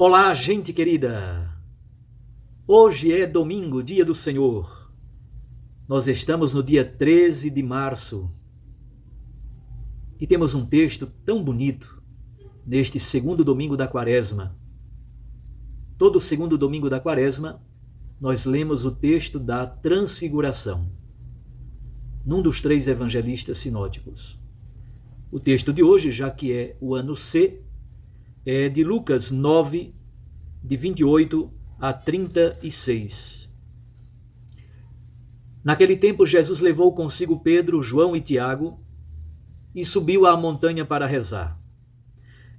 Olá, gente querida! Hoje é domingo, dia do Senhor. Nós estamos no dia 13 de março e temos um texto tão bonito neste segundo domingo da Quaresma. Todo segundo domingo da Quaresma, nós lemos o texto da Transfiguração, num dos três evangelistas sinóticos. O texto de hoje, já que é o ano C, é de Lucas 9, de 28 a 36. Naquele tempo, Jesus levou consigo Pedro, João e Tiago e subiu à montanha para rezar.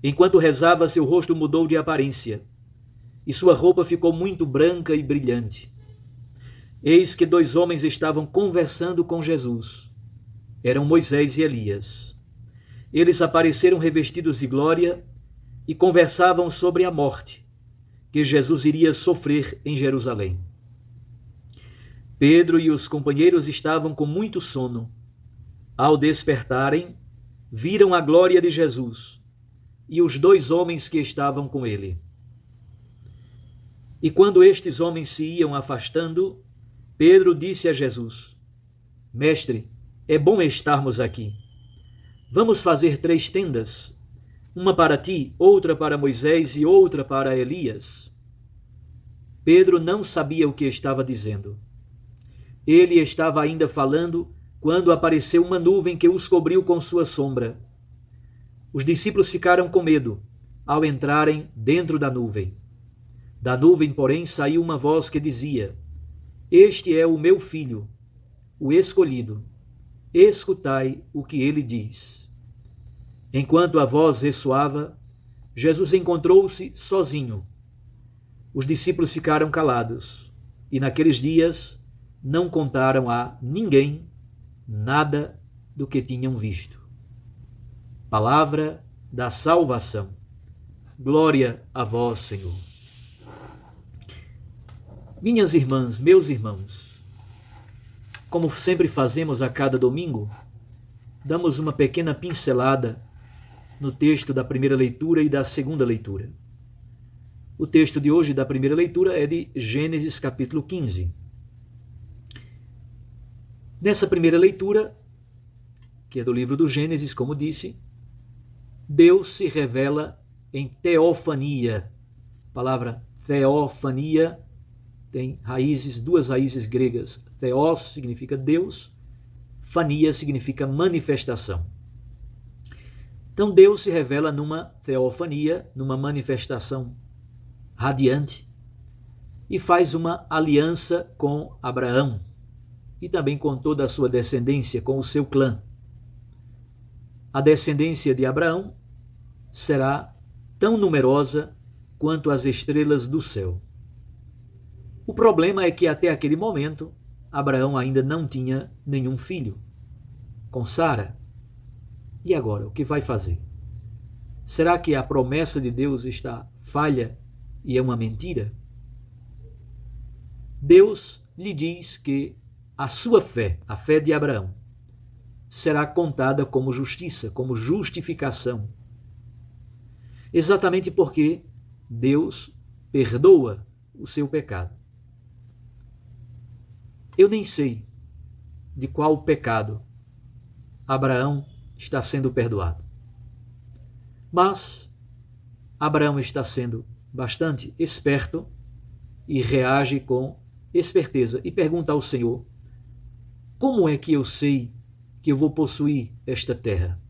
Enquanto rezava, seu rosto mudou de aparência e sua roupa ficou muito branca e brilhante. Eis que dois homens estavam conversando com Jesus. Eram Moisés e Elias. Eles apareceram revestidos de glória e conversavam sobre a morte que Jesus iria sofrer em Jerusalém. Pedro e os companheiros estavam com muito sono. Ao despertarem, viram a glória de Jesus e os dois homens que estavam com ele. E quando estes homens se iam afastando, Pedro disse a Jesus: Mestre, é bom estarmos aqui. Vamos fazer 3 tendas, uma para ti, outra para Moisés e outra para Elias. Pedro não sabia o que estava dizendo. Ele estava ainda falando quando apareceu uma nuvem que os cobriu com sua sombra. Os discípulos ficaram com medo ao entrarem dentro da nuvem. Da nuvem, porém, saiu uma voz que dizia: Este é o meu filho, o escolhido. Escutai o que ele diz. Enquanto a voz ressoava, Jesus encontrou-se sozinho. Os discípulos ficaram calados e naqueles dias não contaram a ninguém nada do que tinham visto. Palavra da salvação. Glória a vós, Senhor. Minhas irmãs, meus irmãos, como sempre fazemos a cada domingo, damos uma pequena pincelada no texto da primeira leitura e da segunda leitura. O texto de hoje da primeira leitura é de Gênesis capítulo 15. Nessa primeira leitura, que é do livro do Gênesis, como disse, Deus se revela em teofania. A palavra teofania tem duas raízes gregas. Theos significa Deus, fania significa manifestação. Então Deus se revela numa teofania, numa manifestação radiante, e faz uma aliança com Abraão e também com toda a sua descendência, com o seu clã. A descendência de Abraão será tão numerosa quanto as estrelas do céu. O problema é que até aquele momento Abraão ainda não tinha nenhum filho com Sara. E agora, o que vai fazer? Será que a promessa de Deus está falha e é uma mentira? Deus lhe diz que a sua fé, a fé de Abraão, será contada como justiça, como justificação. Exatamente porque Deus perdoa o seu pecado. Eu nem sei de qual pecado Abraão está sendo perdoado. Mas Abraão está sendo bastante esperto e reage com esperteza e pergunta ao Senhor: como é que eu sei que eu vou possuir esta terra?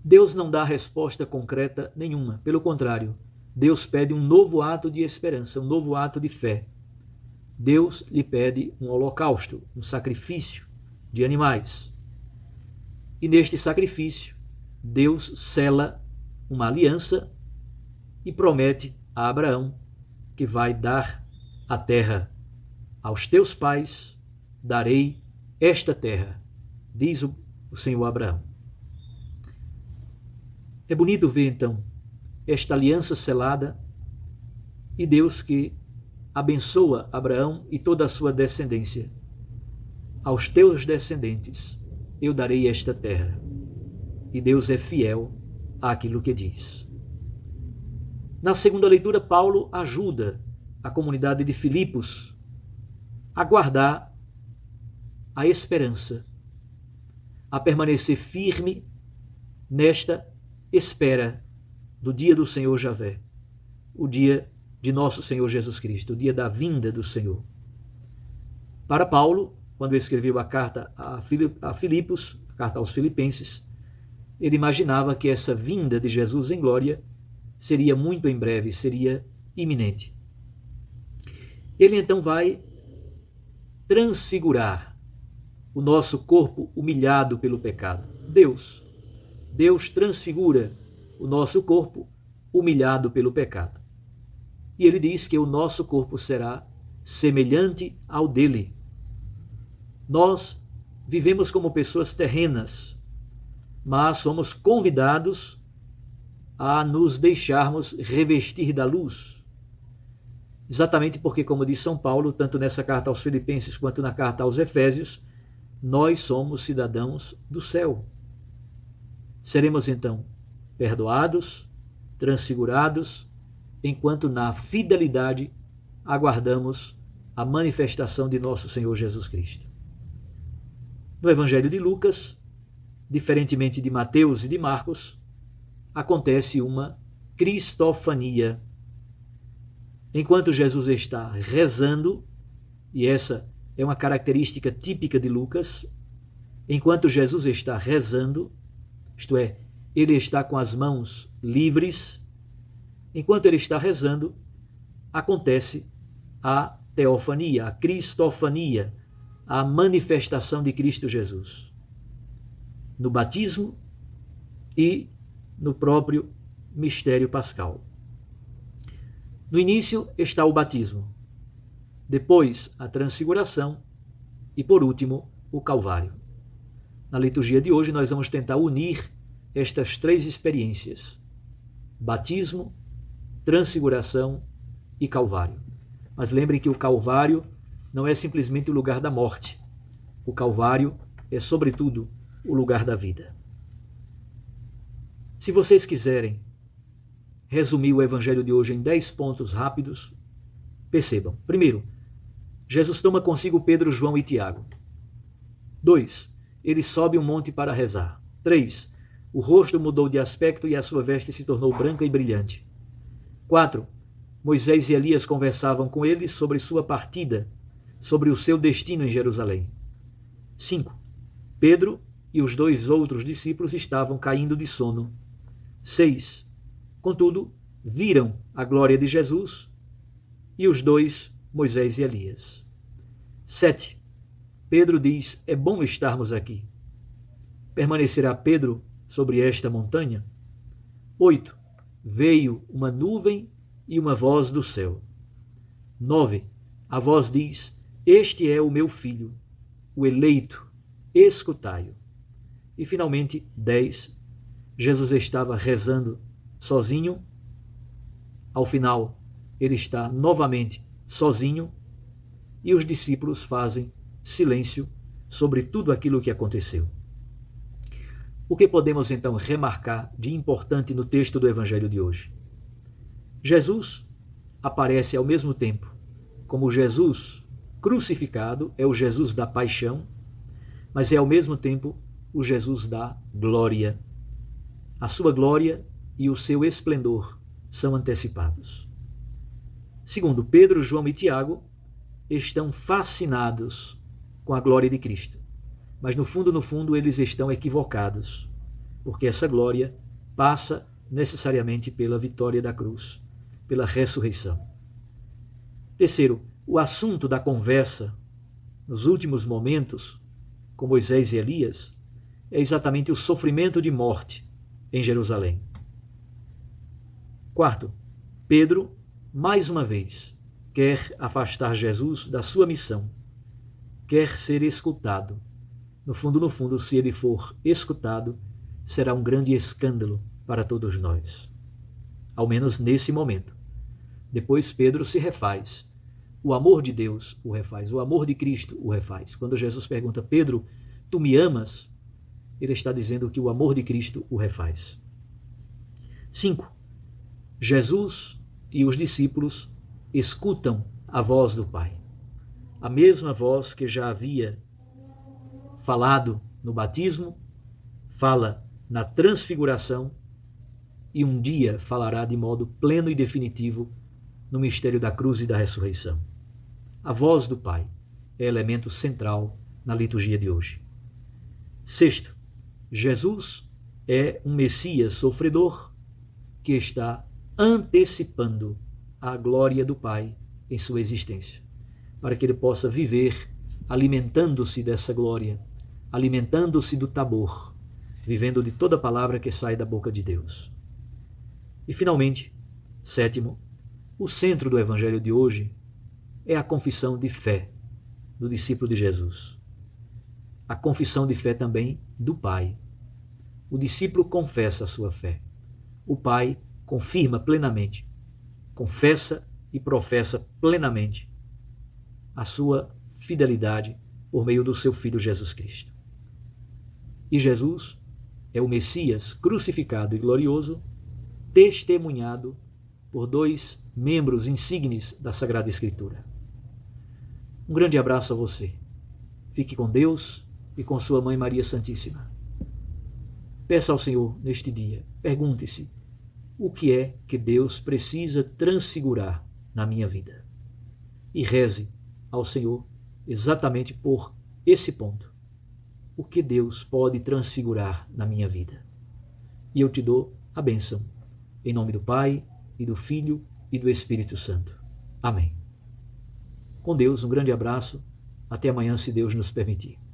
Deus não dá resposta concreta nenhuma. Pelo contrário, Deus pede um novo ato de esperança, um novo ato de fé. Deus lhe pede um holocausto, um sacrifício de animais. E neste sacrifício, Deus sela uma aliança e promete a Abraão que vai dar a terra aos teus pais, darei esta terra, diz o Senhor a Abraão. É bonito ver então esta aliança selada e Deus que abençoa Abraão e toda a sua descendência. Aos teus descendentes eu darei esta terra. E Deus é fiel àquilo que diz. Na segunda leitura, Paulo ajuda a comunidade de Filipos a guardar a esperança, a permanecer firme nesta espera do dia do Senhor Javé, o dia de nosso Senhor Jesus Cristo, o dia da vinda do Senhor. Para Paulo, quando escreveu a carta a Filipos, a carta aos Filipenses, ele imaginava que essa vinda de Jesus em glória seria muito em breve, seria iminente. Ele então vai transfigurar o nosso corpo humilhado pelo pecado. Deus transfigura o nosso corpo humilhado pelo pecado. E ele diz que o nosso corpo será semelhante ao dele. Nós vivemos como pessoas terrenas, mas somos convidados a nos deixarmos revestir da luz. Exatamente porque, como diz São Paulo, tanto nessa carta aos Filipenses quanto na carta aos Efésios, nós somos cidadãos do céu. Seremos então perdoados, transfigurados, enquanto na fidelidade aguardamos a manifestação de nosso Senhor Jesus Cristo. No Evangelho de Lucas, diferentemente de Mateus e de Marcos, acontece uma cristofania. Enquanto Jesus está rezando, e essa é uma característica típica de Lucas, enquanto Jesus está rezando, isto é, ele está com as mãos livres, enquanto ele está rezando, acontece a teofania, a cristofania, a manifestação de Cristo Jesus. No batismo e no próprio mistério pascal. No início está o batismo, depois a transfiguração e, por último, o Calvário. Na liturgia de hoje nós vamos tentar unir estas três experiências: batismo, transfiguração e Calvário. Mas lembrem que o Calvário não é simplesmente o lugar da morte. O Calvário é, sobretudo, o lugar da vida. Se vocês quiserem resumir o Evangelho de hoje em 10 pontos rápidos, percebam. Primeiro, Jesus toma consigo Pedro, João e Tiago. 2. Ele sobe um monte para rezar. 3. O rosto mudou de aspecto e a sua veste se tornou branca e brilhante. 4. Moisés e Elias conversavam com ele sobre sua partida, sobre o seu destino em Jerusalém. 5. Pedro e os 2 outros discípulos estavam caindo de sono. 6. Contudo, viram a glória de Jesus e os 2, Moisés e Elias. 7. Pedro diz: é bom estarmos aqui. Permanecerá Pedro sobre esta montanha? 8. Veio uma nuvem e uma voz do céu. 9. A voz diz: este é o meu filho, o eleito, escutai-o. E finalmente, 10. Jesus estava rezando sozinho. Ao final, ele está novamente sozinho e os discípulos fazem silêncio sobre tudo aquilo que aconteceu. O que podemos então remarcar de importante no texto do Evangelho de hoje? Jesus aparece ao mesmo tempo como Jesus crucificado, é o Jesus da paixão, mas é ao mesmo tempo o Jesus da glória. A sua glória e o seu esplendor são antecipados. Segundo, Pedro, João e Tiago estão fascinados com a glória de Cristo. Mas no fundo, eles estão equivocados, porque essa glória passa necessariamente pela vitória da cruz, pela ressurreição. Terceiro, o assunto da conversa nos últimos momentos com Moisés e Elias é exatamente o sofrimento de morte em Jerusalém. Quarto, Pedro, mais uma vez, quer afastar Jesus da sua missão, quer ser escutado. No fundo, se ele for escutado, será um grande escândalo para todos nós. Ao menos nesse momento. Depois Pedro se refaz. O amor de Deus o refaz, o amor de Cristo o refaz. Quando Jesus pergunta: Pedro, tu me amas? Ele está dizendo que o amor de Cristo o refaz. 5. Jesus e os discípulos escutam a voz do Pai. A mesma voz que já havia falado no batismo, fala na transfiguração e um dia falará de modo pleno e definitivo no mistério da cruz e da ressurreição. A voz do Pai é elemento central na liturgia de hoje. Sexto, Jesus é um Messias sofredor que está antecipando a glória do Pai em sua existência, para que ele possa viver alimentando-se dessa glória, alimentando-se do Tabor, vivendo de toda palavra que sai da boca de Deus. E finalmente, sétimo, o centro do evangelho de hoje é a confissão de fé do discípulo de Jesus. A confissão de fé também do Pai. O discípulo confessa a sua fé. O Pai confirma plenamente, confessa e professa plenamente a sua fidelidade por meio do seu Filho Jesus Cristo. E Jesus é o Messias crucificado e glorioso, testemunhado por dois membros insignes da Sagrada Escritura. Um grande abraço a você. Fique com Deus e com sua Mãe Maria Santíssima. Peça ao Senhor neste dia, pergunte-se, o que é que Deus precisa transfigurar na minha vida? E reze ao Senhor exatamente por esse ponto. O que Deus pode transfigurar na minha vida? E eu te dou a bênção. Em nome do Pai, e do Filho, e do Espírito Santo. Amém. Com Deus, um grande abraço. Até amanhã, se Deus nos permitir.